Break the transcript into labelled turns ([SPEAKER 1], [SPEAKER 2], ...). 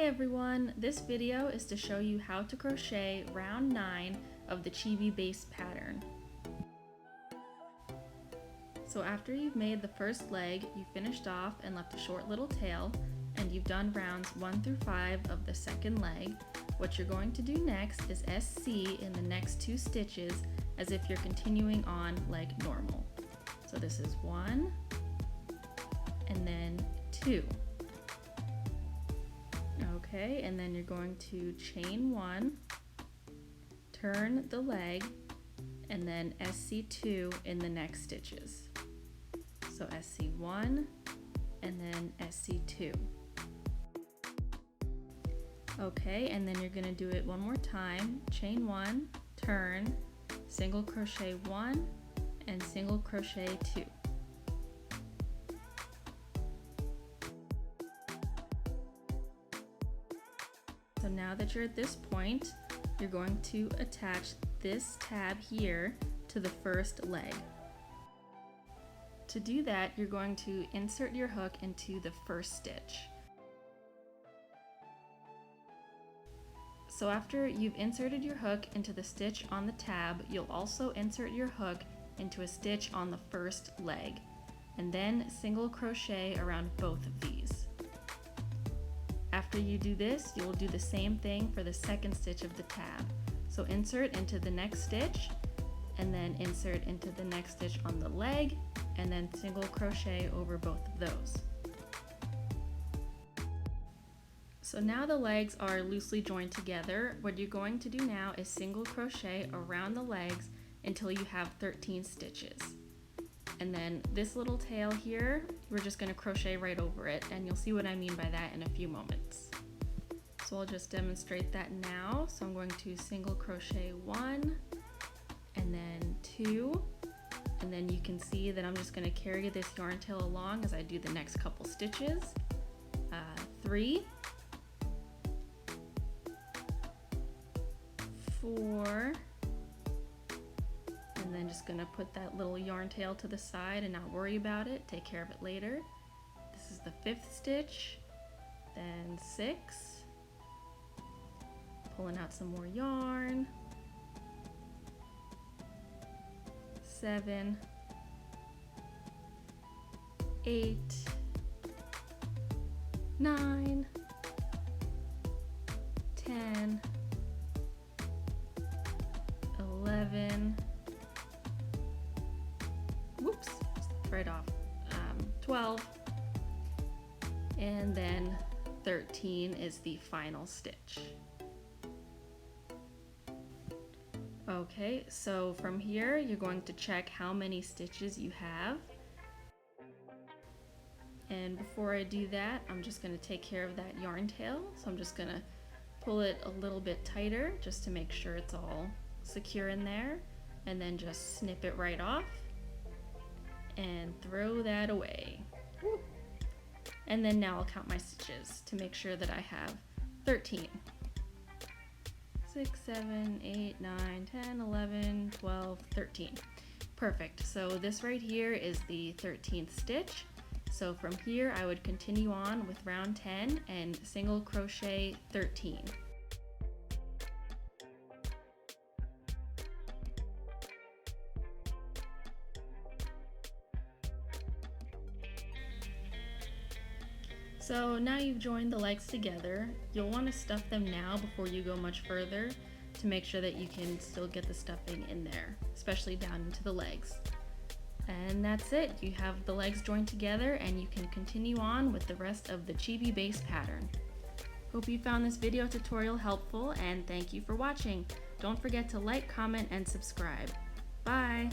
[SPEAKER 1] everyone, this video is to show you how to crochet round 9 of the Chibi Base Pattern. So after you've made the first leg, you finished off and left a short little tail, and you've done rounds 1 through 5 of the second leg. What you're going to do next is SC in the next 2 stitches as if you're continuing on like normal. So this is 1 and then 2. Okay, and then you're going to chain 1, turn the leg, and then SC2 in the next stitches. So SC1 and then SC2. Okay, and then you're going to do it one more time. Chain 1, turn, single crochet 1, and single crochet 2. So now that you're at this point, you're going to attach this tab here to the first leg. To do that, you're going to insert your hook into the first stitch. So after you've inserted your hook into the stitch on the tab, you'll also insert your hook into a stitch on the first leg, and then single crochet around both of these. After you do this, you will do the same thing for the second stitch of the tab. So insert into the next stitch, and then insert into the next stitch on the leg, and then single crochet over both of those. So now the legs are loosely joined together. What you're going to do now is single crochet around the legs until you have 13 stitches. And then this little tail here, we're just going to crochet right over it, and you'll see what I mean by that in a few moments. So I'll just demonstrate that now. So I'm going to single crochet 1 and then 2, and then you can see that I'm just going to carry this yarn tail along as I do the next couple stitches. 3, 4, and then just gonna put that little yarn tail to the side and not worry about it, take care of it later. This is the 5th stitch, then 6, pulling out some more yarn, 7, 8, 9, 10, 11, whoops, right off, 12, and then 13 is the final stitch. Okay, so from here you're going to check how many stitches you have. And before I do that, I'm just going to take care of that yarn tail. So I'm just going to pull it a little bit tighter just to make sure it's all secure in there, and then just snip it right off and throw that away. And then now I'll count my stitches to make sure that I have 13. 6, 7, 8, 9, 10, 11, 12, 13. Perfect. So this right here is the 13th stitch. So from here I would continue on with round 10 and single crochet 13. So now you've joined the legs together, you'll want to stuff them now before you go much further to make sure that you can still get the stuffing in there, especially down into the legs. And that's it, you have the legs joined together and you can continue on with the rest of the Chibi Base pattern. Hope you found this video tutorial helpful, and thank you for watching. Don't forget to like, comment, and subscribe. Bye!